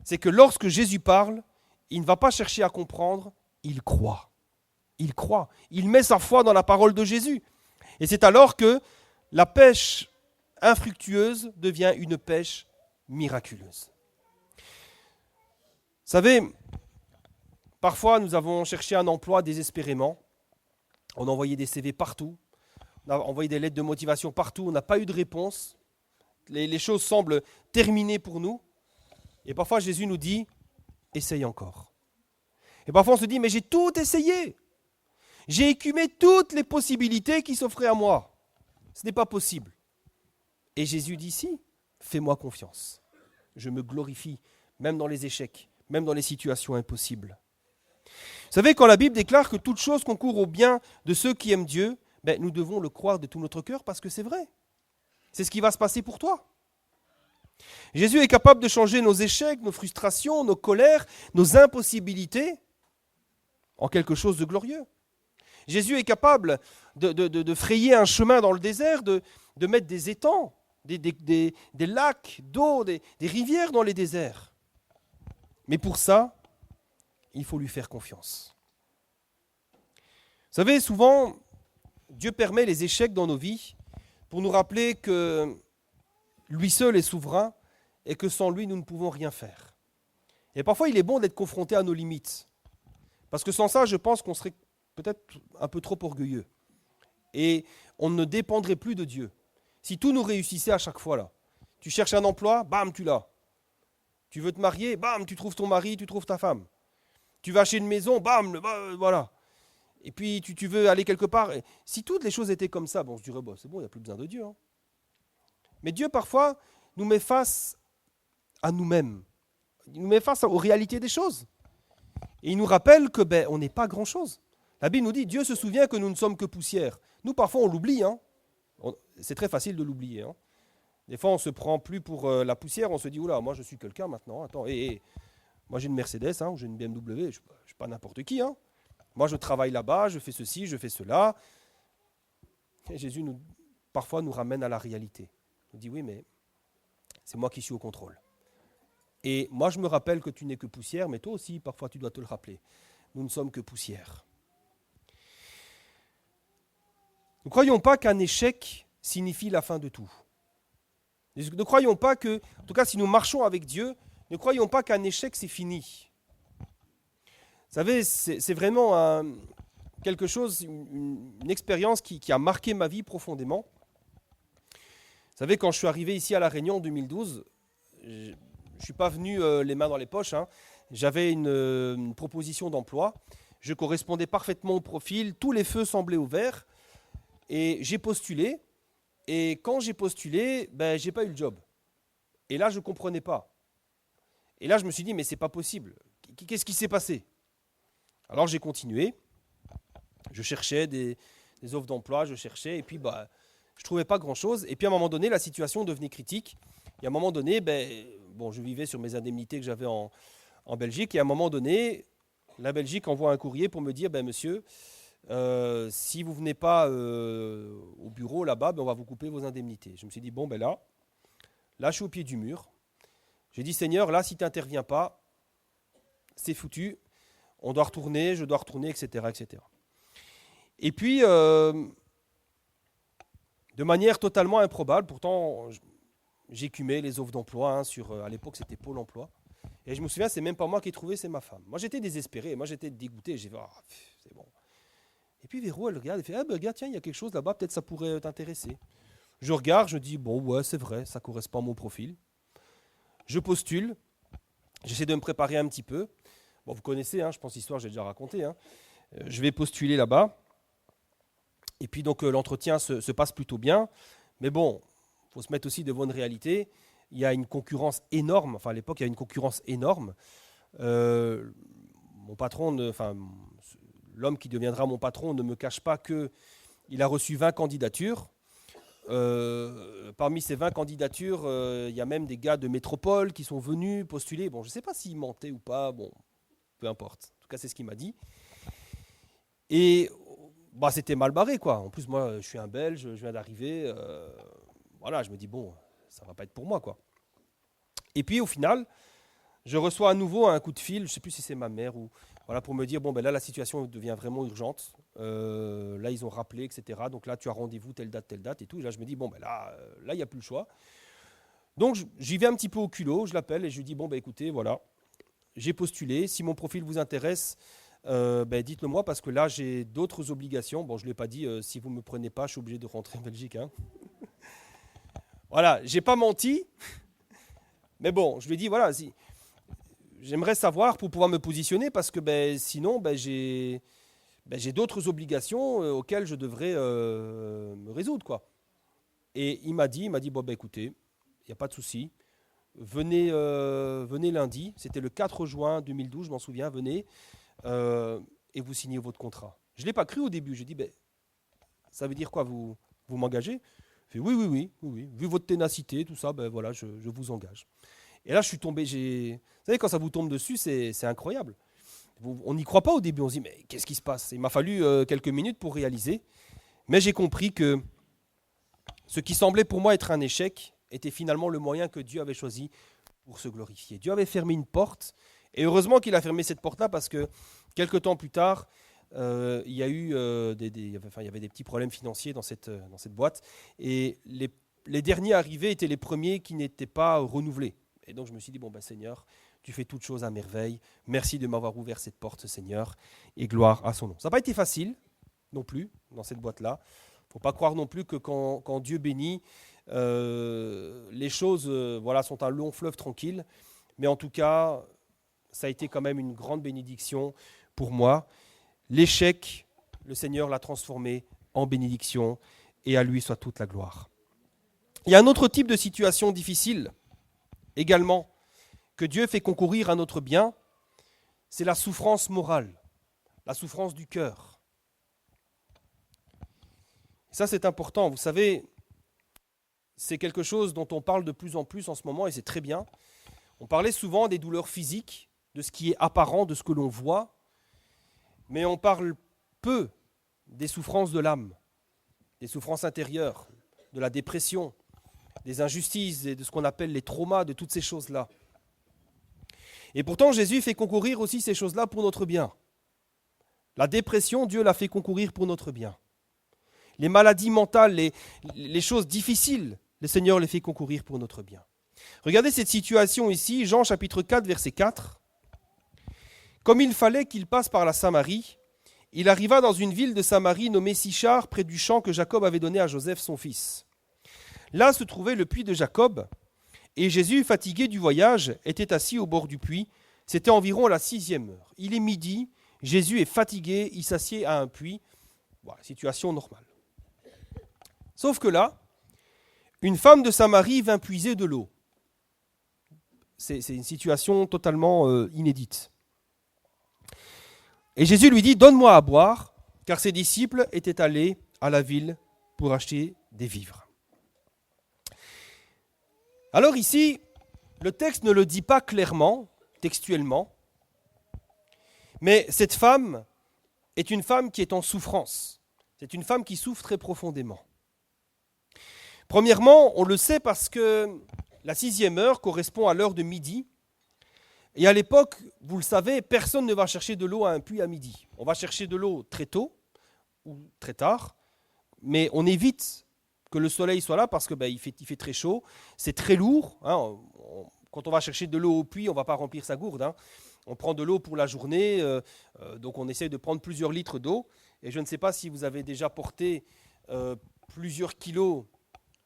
c'est que lorsque Jésus parle, il ne va pas chercher à comprendre, il croit. Il croit. Il met sa foi dans la parole de Jésus. Et c'est alors que la pêche infructueuse devient une pêche miraculeuse. Vous savez, parfois nous avons cherché un emploi désespérément. On a envoyé des CV partout. On a envoyé des lettres de motivation partout. On n'a pas eu de réponse. Les choses semblent terminées pour nous. Et parfois Jésus nous dit, essaye encore. Et parfois on se dit, mais j'ai tout essayé. J'ai écumé toutes les possibilités qui s'offraient à moi. Ce n'est pas possible. Et Jésus dit, si, fais-moi confiance. Je me glorifie, même dans les échecs, même dans les situations impossibles. Vous savez, quand la Bible déclare que toute chose concourt au bien de ceux qui aiment Dieu, nous devons le croire de tout notre cœur parce que c'est vrai. C'est ce qui va se passer pour toi. Jésus est capable de changer nos échecs, nos frustrations, nos colères, nos impossibilités en quelque chose de glorieux. Jésus est capable de frayer un chemin dans le désert, de mettre des étangs, des lacs d'eau, des rivières dans les déserts. Mais pour ça, il faut lui faire confiance. Vous savez, souvent, Dieu permet les échecs dans nos vies pour nous rappeler que lui seul est souverain et que sans lui, nous ne pouvons rien faire. Et parfois, il est bon d'être confronté à nos limites. Parce que sans ça, je pense qu'on serait peut-être un peu trop orgueilleux. Et on ne dépendrait plus de Dieu. Si tout nous réussissait à chaque fois là. Tu cherches un emploi, bam, tu l'as. Tu veux te marier, bam, tu trouves ton mari, tu trouves ta femme. Tu vas acheter une maison, bam, voilà. Et puis tu veux aller quelque part. Si toutes les choses étaient comme ça, on se dirait, c'est bon, il n'y a plus besoin de Dieu. Hein. Mais Dieu, parfois, nous met face à nous-mêmes. Il nous met face aux réalités des choses. Et il nous rappelle que on n'est pas grand-chose. La Bible nous dit, Dieu se souvient que nous ne sommes que poussière. Nous, parfois, on l'oublie. Hein. C'est très facile de l'oublier. Hein. Des fois, on ne se prend plus pour la poussière. On se dit, oula, moi, je suis quelqu'un maintenant. Attends, moi, j'ai une Mercedes, ou j'ai une BMW. Je ne suis pas n'importe qui. Hein. Moi, je travaille là-bas, je fais ceci, je fais cela. Et Jésus, parfois, nous ramène à la réalité. Il nous dit, oui, mais c'est moi qui suis au contrôle. Et moi, je me rappelle que tu n'es que poussière, mais toi aussi, parfois, tu dois te le rappeler. Nous ne sommes que poussière. Ne croyons pas qu'un échec signifie la fin de tout. Ne croyons pas que, en tout cas si nous marchons avec Dieu, ne croyons pas qu'un échec c'est fini. Vous savez, c'est vraiment quelque chose, une expérience qui a marqué ma vie profondément. Vous savez, quand je suis arrivé ici à La Réunion en 2012, je ne suis pas venu les mains dans les poches. Hein. J'avais une proposition d'emploi. Je correspondais parfaitement au profil. Tous les feux semblaient ouverts. Et j'ai postulé. Et quand j'ai postulé, je n'ai pas eu le job. Et là, je ne comprenais pas. Et là, je me suis dit, mais ce n'est pas possible. Qu'est-ce qui s'est passé? Alors, j'ai continué. Je cherchais des offres d'emploi, je cherchais. Et puis, je ne trouvais pas grand-chose. Et puis, à un moment donné, la situation devenait critique. Et à un moment donné, je vivais sur mes indemnités que j'avais en Belgique. Et à un moment donné, la Belgique envoie un courrier pour me dire, monsieur, si vous ne venez pas au bureau là-bas, on va vous couper vos indemnités. Je me suis dit, là, je suis au pied du mur. J'ai dit, Seigneur, là, si tu n'interviens pas, c'est foutu. On doit retourner, je dois retourner, etc. etc. Et puis, de manière totalement improbable, pourtant, j'écumais les offres d'emploi. À l'époque, c'était Pôle emploi. Et je me souviens, c'est même pas moi qui ai trouvé, c'est ma femme. Moi, j'étais désespéré, moi, j'étais dégoûté. J'ai dit, c'est bon. Et puis Véro, elle regarde, elle fait, regarde, tiens, il y a quelque chose là-bas, peut-être ça pourrait t'intéresser. Je regarde, je dis, bon, ouais, c'est vrai, ça correspond à mon profil. Je postule, j'essaie de me préparer un petit peu. Bon, vous connaissez, hein, je pense l'histoire, j'ai déjà raconté. Hein. Je vais postuler là-bas. Et puis donc l'entretien se passe plutôt bien. Mais bon, il faut se mettre aussi devant une réalité. Il y a une concurrence énorme. Enfin, à l'époque, il y a une concurrence énorme. Mon patron, l'homme qui deviendra mon patron ne me cache pas qu'il a reçu 20 candidatures. Parmi ces 20 candidatures, il y a même des gars de métropole qui sont venus postuler. Bon, je ne sais pas s'il mentait ou pas. Bon, peu importe. En tout cas, c'est ce qu'il m'a dit. Et bah, c'était mal barré, quoi. En plus, moi, je suis un Belge, je viens d'arriver. Voilà, je me dis, bon, ça ne va pas être pour moi, quoi. Et puis, au final, je reçois à nouveau un coup de fil, je ne sais plus si c'est ma mère, ou voilà, pour me dire, bon, ben là, la situation devient vraiment urgente. Là, ils ont rappelé, etc. Donc là, tu as rendez-vous telle date, et tout. Et là, je me dis, bon, ben là, il n'y a plus le choix. Donc, j'y vais un petit peu au culot, je l'appelle et je lui dis, bon, ben écoutez, voilà, j'ai postulé. Si mon profil vous intéresse, ben, dites-le moi parce que là, j'ai d'autres obligations. Bon, je ne l'ai pas dit, si vous ne me prenez pas, je suis obligé de rentrer en Belgique. Hein. Voilà, je n'ai pas menti. Mais bon, je lui ai dit, voilà, j'aimerais savoir pour pouvoir me positionner parce que ben, sinon, j'ai d'autres obligations auxquelles je devrais me résoudre, quoi. Et il m'a dit, bon, ben, écoutez, il n'y a pas de souci. Venez lundi, c'était le 4 juin 2012, je m'en souviens, venez, et vous signez votre contrat. Je ne l'ai pas cru au début, j'ai dit, ben, ça veut dire quoi, vous m'engagez? Il fait, oui, vu votre ténacité, tout ça, ben voilà, je vous engage. Et là, je suis tombé, vous savez, quand ça vous tombe dessus, c'est incroyable. On n'y croit pas au début, on se dit, mais qu'est-ce qui se passe? Il m'a fallu quelques minutes pour réaliser, mais j'ai compris que ce qui semblait pour moi être un échec était finalement le moyen que Dieu avait choisi pour se glorifier. Dieu avait fermé une porte, et heureusement qu'il a fermé cette porte-là, parce que quelques temps plus tard, il y a eu il y avait des petits problèmes financiers dans cette boîte, et les derniers arrivés étaient les premiers qui n'étaient pas renouvelés. Et donc je me suis dit, bon ben Seigneur, tu fais toutes choses à merveille, merci de m'avoir ouvert cette porte, Seigneur, et gloire à son nom. Ça n'a pas été facile non plus dans cette boîte-là. Il ne faut pas croire non plus que quand Dieu bénit, les choses voilà, sont un long fleuve tranquille, mais en tout cas, ça a été quand même une grande bénédiction pour moi. L'échec, le Seigneur l'a transformé en bénédiction, et à lui soit toute la gloire. Il y a un autre type de situation difficile également que Dieu fait concourir à notre bien, c'est la souffrance morale, la souffrance du cœur. Ça, c'est important. Vous savez, c'est quelque chose dont on parle de plus en plus en ce moment, et c'est très bien. On parlait souvent des douleurs physiques, de ce qui est apparent, de ce que l'on voit, mais on parle peu des souffrances de l'âme, des souffrances intérieures, de la dépression, des injustices et de ce qu'on appelle les traumas, de toutes ces choses-là. Et pourtant, Jésus fait concourir aussi ces choses-là pour notre bien. La dépression, Dieu l'a fait concourir pour notre bien. Les maladies mentales, les choses difficiles, le Seigneur les fait concourir pour notre bien. Regardez cette situation ici, Jean chapitre 4, verset 4. Comme il fallait qu'il passe par la Samarie, il arriva dans une ville de Samarie nommée Sichar, près du champ que Jacob avait donné à Joseph son fils. Là se trouvait le puits de Jacob, et Jésus, fatigué du voyage, était assis au bord du puits. C'était environ la 6e heure. Il est midi, Jésus est fatigué, il s'assied à un puits. Voilà, situation normale. Sauf que là, une femme de Samarie vint puiser de l'eau. C'est une situation totalement inédite. Et Jésus lui dit, donne-moi à boire, car ses disciples étaient allés à la ville pour acheter des vivres. Alors ici, le texte ne le dit pas clairement, textuellement, mais cette femme est une femme qui est en souffrance. C'est une femme qui souffre très profondément. Premièrement, on le sait parce que la 6e heure correspond à l'heure de midi. Et à l'époque, vous le savez, personne ne va chercher de l'eau à un puits à midi. On va chercher de l'eau très tôt ou très tard, mais on évite que le soleil soit là parce que il fait très chaud, c'est très lourd. Hein. Quand on va chercher de l'eau au puits, on ne va pas remplir sa gourde. Hein. On prend de l'eau pour la journée, donc on essaie de prendre plusieurs litres d'eau. Et je ne sais pas si vous avez déjà porté plusieurs kilos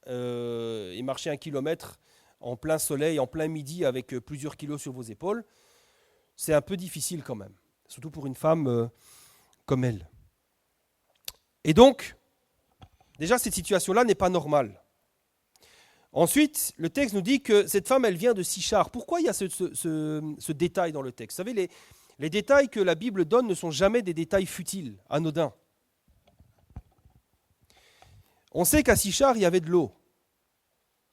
et marcher 1 kilomètre en plein soleil, en plein midi, avec plusieurs kilos sur vos épaules, c'est un peu difficile quand même, surtout pour une femme comme elle. Et donc, déjà, cette situation-là n'est pas normale. Ensuite, le texte nous dit que cette femme, elle vient de Sichar. Pourquoi il y a ce détail dans le texte? Vous savez, les détails que la Bible donne ne sont jamais des détails futiles, anodins. On sait qu'à Sichar, il y avait de l'eau.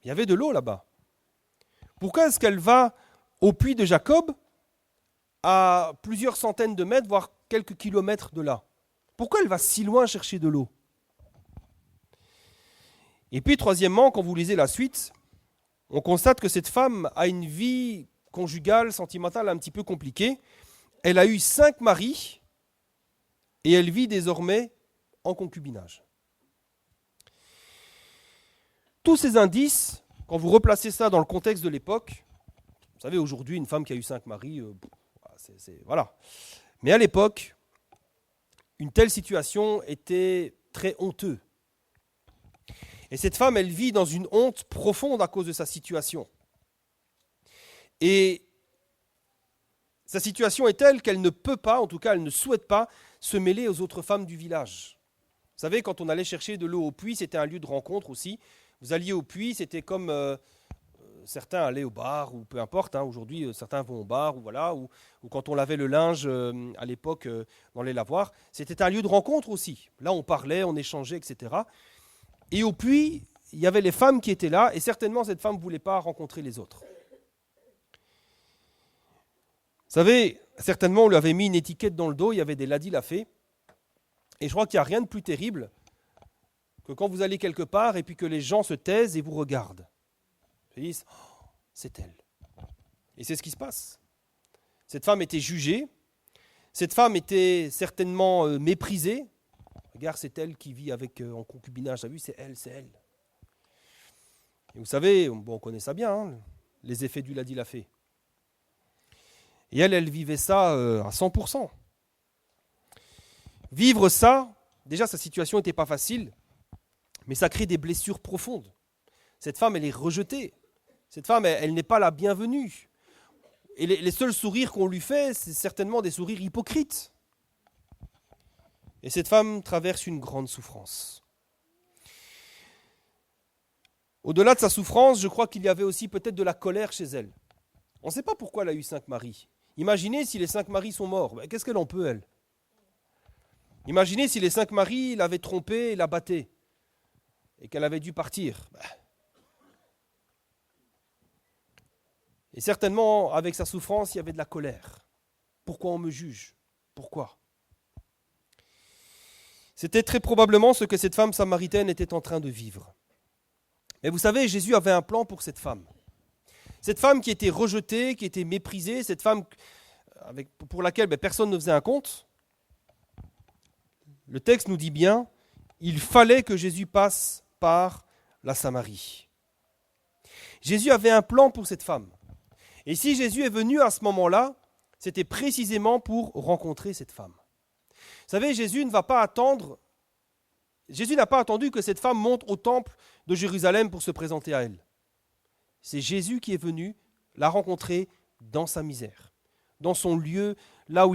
Il y avait de l'eau là-bas. Pourquoi est-ce qu'elle va au puits de Jacob, à plusieurs centaines de mètres, voire quelques kilomètres de là? Pourquoi elle va si loin chercher de l'eau? Et puis, troisièmement, quand vous lisez la suite, on constate que cette femme a une vie conjugale, sentimentale un petit peu compliquée. Elle a eu 5 maris et elle vit désormais en concubinage. Tous ces indices, quand vous replacez ça dans le contexte de l'époque, vous savez, aujourd'hui, une femme qui a eu 5 maris, voilà. Mais à l'époque, une telle situation était très honteuse. Et cette femme, elle vit dans une honte profonde à cause de sa situation. Et sa situation est telle qu'elle ne peut pas, en tout cas elle ne souhaite pas, se mêler aux autres femmes du village. Vous savez, quand on allait chercher de l'eau au puits, c'était un lieu de rencontre aussi. Vous alliez au puits, c'était comme certains allaient au bar, ou peu importe, aujourd'hui certains vont au bar, ou quand on lavait le linge à l'époque dans les lavoirs, c'était un lieu de rencontre aussi. Là on parlait, on échangeait, etc. Et au puits, il y avait les femmes qui étaient là, et certainement cette femme ne voulait pas rencontrer les autres. Vous savez, certainement on lui avait mis une étiquette dans le dos, il y avait des ladis la fée, et je crois qu'il n'y a rien de plus terrible que quand vous allez quelque part et puis que les gens se taisent et vous regardent. Ils disent, oh, c'est elle. Et c'est ce qui se passe. Cette femme était jugée, cette femme était certainement méprisée. Regarde, c'est elle qui vit avec en concubinage. Tu as vu, c'est elle, c'est elle. Et vous savez, on connaît ça bien, les effets du ladis la fée. Et elle vivait ça à 100%. Vivre ça, déjà sa situation n'était pas facile, mais ça crée des blessures profondes. Cette femme, elle est rejetée. Cette femme, elle n'est pas la bienvenue. Et les seuls sourires qu'on lui fait, c'est certainement des sourires hypocrites. Et cette femme traverse une grande souffrance. Au-delà de sa souffrance, je crois qu'il y avait aussi peut-être de la colère chez elle. On ne sait pas pourquoi elle a eu 5 maris. Imaginez si les 5 maris sont morts. Qu'est-ce qu'elle en peut, elle? Imaginez si les 5 maris l'avaient trompée et la battaient. Et qu'elle avait dû partir. Et certainement, avec sa souffrance, il y avait de la colère. Pourquoi on me juge? Pourquoi? C'était très probablement ce que cette femme samaritaine était en train de vivre. Mais vous savez, Jésus avait un plan pour cette femme. Cette femme qui était rejetée, qui était méprisée, cette femme pour laquelle personne ne faisait un compte. Le texte nous dit bien, il fallait que Jésus passe par la Samarie. Jésus avait un plan pour cette femme. Et si Jésus est venu à ce moment-là, c'était précisément pour rencontrer cette femme. Vous savez, Jésus n'a pas attendu que cette femme monte au temple de Jérusalem pour se présenter à elle. C'est Jésus qui est venu la rencontrer dans sa misère, dans son lieu, là où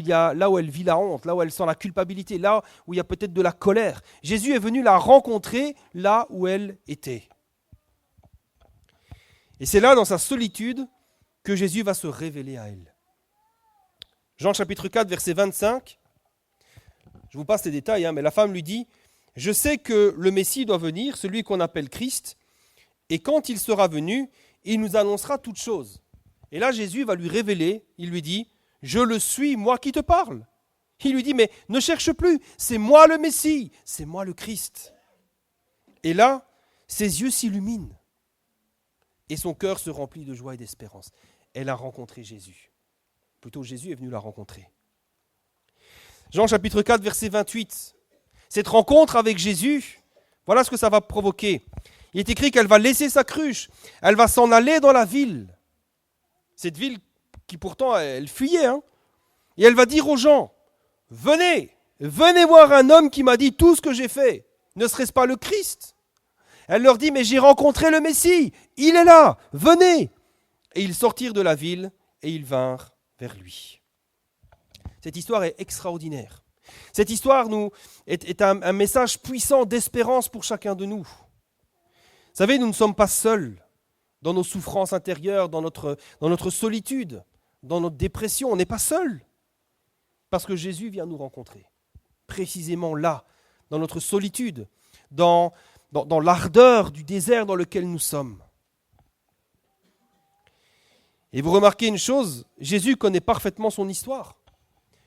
elle vit la honte, là où elle sent la culpabilité, là où il y a peut-être de la colère. Jésus est venu la rencontrer là où elle était. Et c'est là, dans sa solitude, que Jésus va se révéler à elle. Jean chapitre 4, verset 25, je vous passe les détails, mais la femme lui dit, « Je sais que le Messie doit venir, celui qu'on appelle Christ, et quand il sera venu, il nous annoncera toutes choses. » Et là, Jésus va lui révéler, il lui dit, « Je le suis, moi qui te parle. » Il lui dit, « Mais ne cherche plus, c'est moi le Messie, c'est moi le Christ. » Et là, ses yeux s'illuminent et son cœur se remplit de joie et d'espérance. Elle a rencontré Jésus. Plutôt, Jésus est venu la rencontrer. Jean chapitre 4, verset 28. Cette rencontre avec Jésus, voilà ce que ça va provoquer. Il est écrit qu'elle va laisser sa cruche, elle va s'en aller dans la ville. Cette ville qui pourtant, elle fuyait. Et elle va dire aux gens, venez voir un homme qui m'a dit tout ce que j'ai fait. Ne serait-ce pas le Christ? Elle leur dit, mais j'ai rencontré le Messie, il est là, venez. Et ils sortirent de la ville et ils vinrent vers lui. Cette histoire est extraordinaire. Cette histoire est un message puissant d'espérance pour chacun de nous. Vous savez, nous ne sommes pas seuls dans nos souffrances intérieures, dans notre solitude, dans notre dépression. On n'est pas seuls parce que Jésus vient nous rencontrer. Précisément là, dans notre solitude, dans l'ardeur du désert dans lequel nous sommes. Et vous remarquez une chose, Jésus connaît parfaitement son histoire.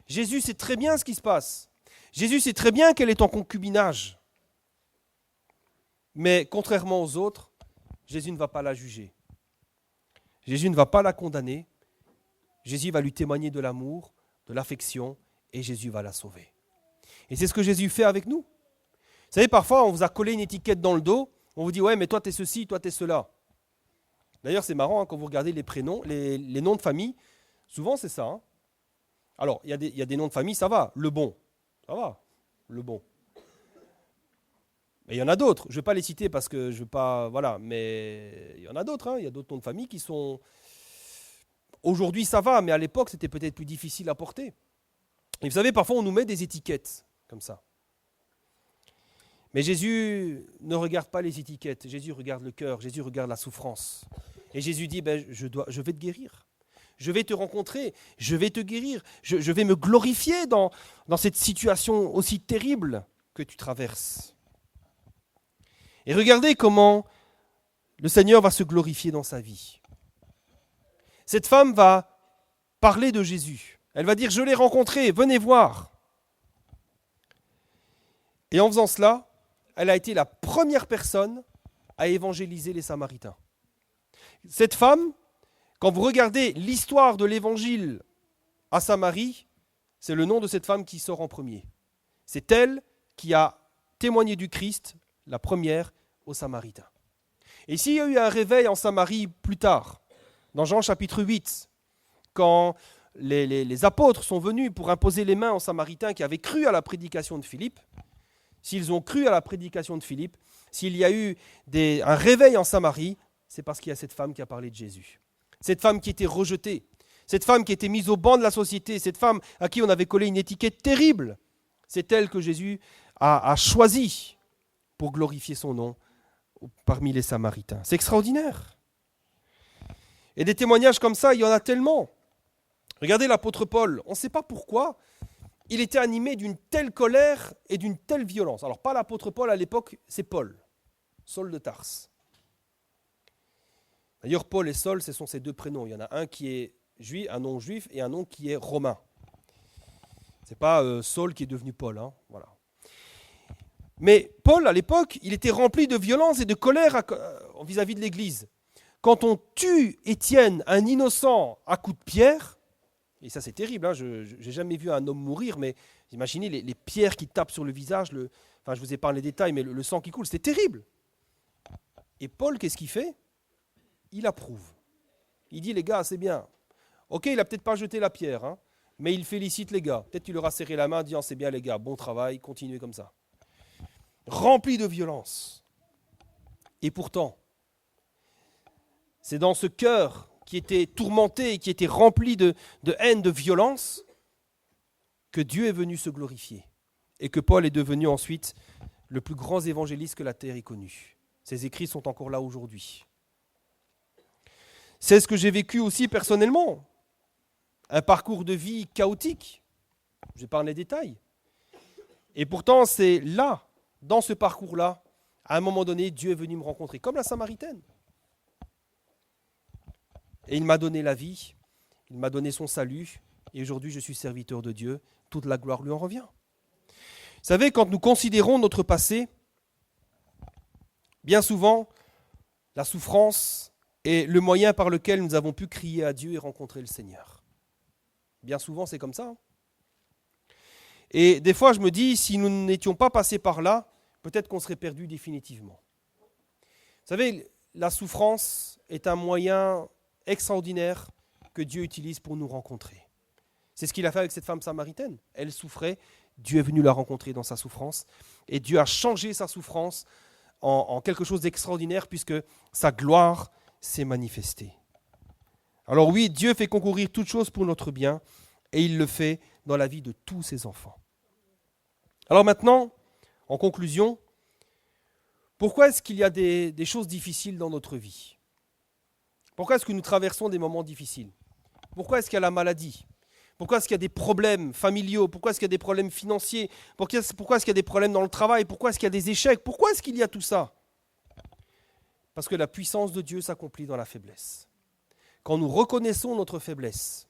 Jésus sait très bien ce qui se passe. Jésus sait très bien qu'elle est en concubinage. Mais contrairement aux autres, Jésus ne va pas la juger. Jésus ne va pas la condamner. Jésus va lui témoigner de l'amour, de l'affection, et Jésus va la sauver. Et c'est ce que Jésus fait avec nous. Vous savez, parfois, on vous a collé une étiquette dans le dos, on vous dit « Ouais, mais toi, t'es ceci, toi, t'es cela ». D'ailleurs, c'est marrant, quand vous regardez les prénoms, les noms de famille, souvent, c'est ça. Hein. Alors, il y a des noms de famille, ça va. Le bon, ça va, le bon. Mais il y en a d'autres, je ne vais pas les citer parce que je ne veux pas... Voilà, mais il y en a d'autres. Hein. Il y a d'autres noms de famille qui sont... Aujourd'hui, ça va, mais à l'époque, c'était peut-être plus difficile à porter. Et vous savez, parfois, on nous met des étiquettes comme ça. Mais Jésus ne regarde pas les étiquettes. Jésus regarde le cœur. Jésus regarde la souffrance. Et Jésus dit, je vais te guérir. Je vais te rencontrer. Je vais te guérir. Je vais me glorifier dans cette situation aussi terrible que tu traverses. Et regardez comment le Seigneur va se glorifier dans sa vie. Cette femme va parler de Jésus. Elle va dire, je l'ai rencontré, venez voir. Et en faisant cela, elle a été la première personne à évangéliser les Samaritains. Cette femme, quand vous regardez l'histoire de l'évangile à Samarie, c'est le nom de cette femme qui sort en premier. C'est elle qui a témoigné du Christ, la première aux Samaritains. Et s'il y a eu un réveil en Samarie plus tard, dans Jean chapitre 8, quand les apôtres sont venus pour imposer les mains aux Samaritains qui avaient cru à la prédication de Philippe, s'ils ont cru à la prédication de Philippe, s'il y a eu un réveil en Samarie, c'est parce qu'il y a cette femme qui a parlé de Jésus. Cette femme qui était rejetée, cette femme qui était mise au banc de la société, cette femme à qui on avait collé une étiquette terrible, c'est elle que Jésus a choisie pour glorifier son nom parmi les Samaritains. C'est extraordinaire. Et des témoignages comme ça, il y en a tellement. Regardez l'apôtre Paul, on ne sait pas pourquoi, il était animé d'une telle colère et d'une telle violence. Alors pas l'apôtre Paul à l'époque, c'est Paul, Saul de Tarse. D'ailleurs, Paul et Saul, ce sont ces deux prénoms. Il y en a un qui est juif, un nom juif, et un nom qui est romain. Ce n'est pas Saul qui est devenu Paul. Hein, voilà. Mais Paul, à l'époque, il était rempli de violence et de colère vis-à-vis de l'Église. Quand on tue Étienne, un innocent, à coups de pierre, et ça c'est terrible, hein, je n'ai jamais vu un homme mourir, mais imaginez les pierres qui tapent sur le visage, je vous épargne les détails, mais le sang qui coule, c'était terrible. Et Paul, qu'est-ce qu'il fait ? Il approuve. Il dit, les gars, c'est bien. Ok, il n'a peut-être pas jeté la pierre, hein, mais il félicite les gars. Peut-être qu'il leur a serré la main en disant, c'est bien les gars, bon travail, continuez comme ça. Rempli de violence. Et pourtant, c'est dans ce cœur qui était tourmenté et qui était rempli de haine, de violence, que Dieu est venu se glorifier. Et que Paul est devenu ensuite le plus grand évangéliste que la terre ait connu. Ses écrits sont encore là aujourd'hui. C'est ce que j'ai vécu aussi personnellement. Un parcours de vie chaotique. Je vais pas les détails. Et pourtant, c'est là, dans ce parcours-là, à un moment donné, Dieu est venu me rencontrer, comme la Samaritaine. Et il m'a donné la vie, il m'a donné son salut, et aujourd'hui je suis serviteur de Dieu, toute la gloire lui en revient. Vous savez, quand nous considérons notre passé, bien souvent, la souffrance est le moyen par lequel nous avons pu crier à Dieu et rencontrer le Seigneur. Bien souvent, c'est comme ça. Et des fois, je me dis, si nous n'étions pas passés par là, peut-être qu'on serait perdus définitivement. Vous savez, la souffrance est un moyen extraordinaire que Dieu utilise pour nous rencontrer. C'est ce qu'il a fait avec cette femme samaritaine. Elle souffrait, Dieu est venu la rencontrer dans sa souffrance, et Dieu a changé sa souffrance en quelque chose d'extraordinaire puisque sa gloire s'est manifestée. Alors oui, Dieu fait concourir toutes choses pour notre bien et il le fait dans la vie de tous ses enfants. Alors maintenant, en conclusion, pourquoi est-ce qu'il y a des choses difficiles dans notre vie ? Pourquoi est-ce que nous traversons des moments difficiles ? Pourquoi est-ce qu'il y a la maladie ? Pourquoi est-ce qu'il y a des problèmes familiaux ? Pourquoi est-ce qu'il y a des problèmes financiers ? Pourquoi est-ce qu'il y a des problèmes dans le travail ? Pourquoi est-ce qu'il y a des échecs ? Pourquoi est-ce qu'il y a tout ça ? Parce que la puissance de Dieu s'accomplit dans la faiblesse. Quand nous reconnaissons notre faiblesse,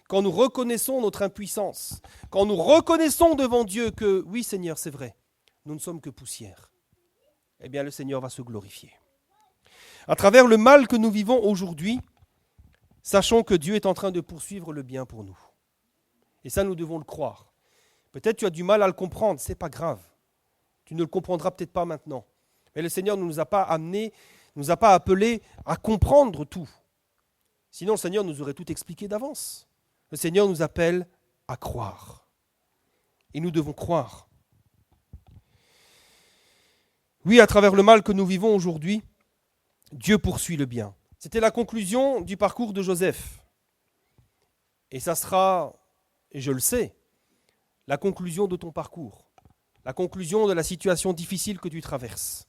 quand nous reconnaissons notre impuissance, quand nous reconnaissons devant Dieu que, oui Seigneur, c'est vrai, nous ne sommes que poussière, eh bien le Seigneur va se glorifier. À travers le mal que nous vivons aujourd'hui, sachons que Dieu est en train de poursuivre le bien pour nous. Et ça, nous devons le croire. Peut-être tu as du mal à le comprendre, ce n'est pas grave. Tu ne le comprendras peut-être pas maintenant. Mais le Seigneur ne nous a pas amenés, ne nous a pas appelés à comprendre tout. Sinon, le Seigneur nous aurait tout expliqué d'avance. Le Seigneur nous appelle à croire. Et nous devons croire. Oui, à travers le mal que nous vivons aujourd'hui, Dieu poursuit le bien. C'était la conclusion du parcours de Joseph. Et ça sera, et je le sais, la conclusion de ton parcours, la conclusion de la situation difficile que tu traverses.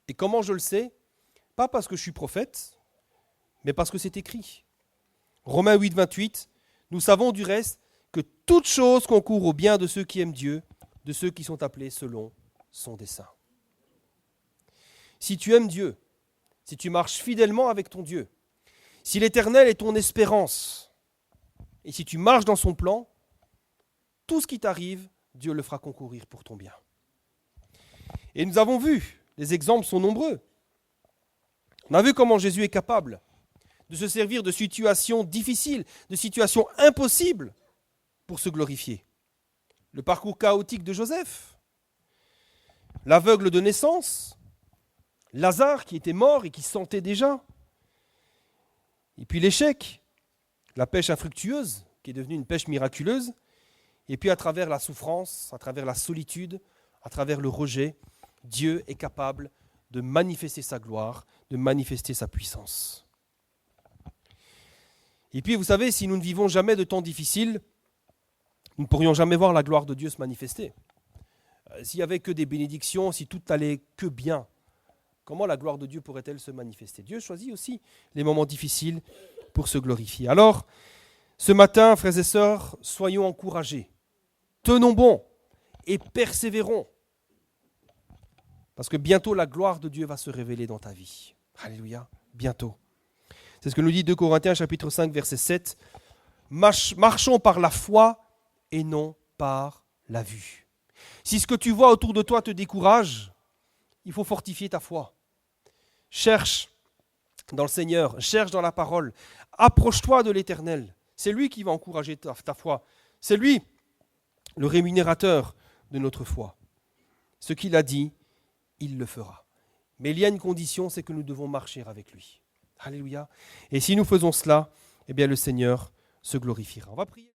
Et comment je le sais ? Pas parce que je suis prophète, mais parce que c'est écrit. Romains 8, 28, nous savons du reste que toute chose concourt au bien de ceux qui aiment Dieu, de ceux qui sont appelés selon son dessein. Si tu aimes Dieu, si tu marches fidèlement avec ton Dieu, si l'Éternel est ton espérance, et si tu marches dans son plan, tout ce qui t'arrive, Dieu le fera concourir pour ton bien. Et nous avons vu, les exemples sont nombreux. On a vu comment Jésus est capable de se servir de situations difficiles, de situations impossibles pour se glorifier. Le parcours chaotique de Joseph, l'aveugle de naissance, Lazare qui était mort et qui sentait déjà, et puis l'échec, la pêche infructueuse qui est devenue une pêche miraculeuse, et puis à travers la souffrance, à travers la solitude, à travers le rejet, Dieu est capable de manifester sa gloire, de manifester sa puissance. Et puis vous savez, si nous ne vivons jamais de temps difficiles, nous ne pourrions jamais voir la gloire de Dieu se manifester. S'il n'y avait que des bénédictions, si tout allait que bien, comment la gloire de Dieu pourrait-elle se manifester ? Dieu choisit aussi les moments difficiles pour se glorifier. Alors, ce matin, frères et sœurs, soyons encouragés. Tenons bon et persévérons. Parce que bientôt, la gloire de Dieu va se révéler dans ta vie. Alléluia, bientôt. C'est ce que nous dit 2 Corinthiens chapitre 5, verset 7. Marchons par la foi et non par la vue. Si ce que tu vois autour de toi te décourage, il faut fortifier ta foi. Cherche dans le Seigneur, cherche dans la parole. Approche-toi de l'Éternel. C'est lui qui va encourager ta foi. C'est lui, le rémunérateur de notre foi. Ce qu'il a dit, il le fera. Mais il y a une condition, c'est que nous devons marcher avec lui. Alléluia. Et si nous faisons cela, eh bien le Seigneur se glorifiera. On va prier.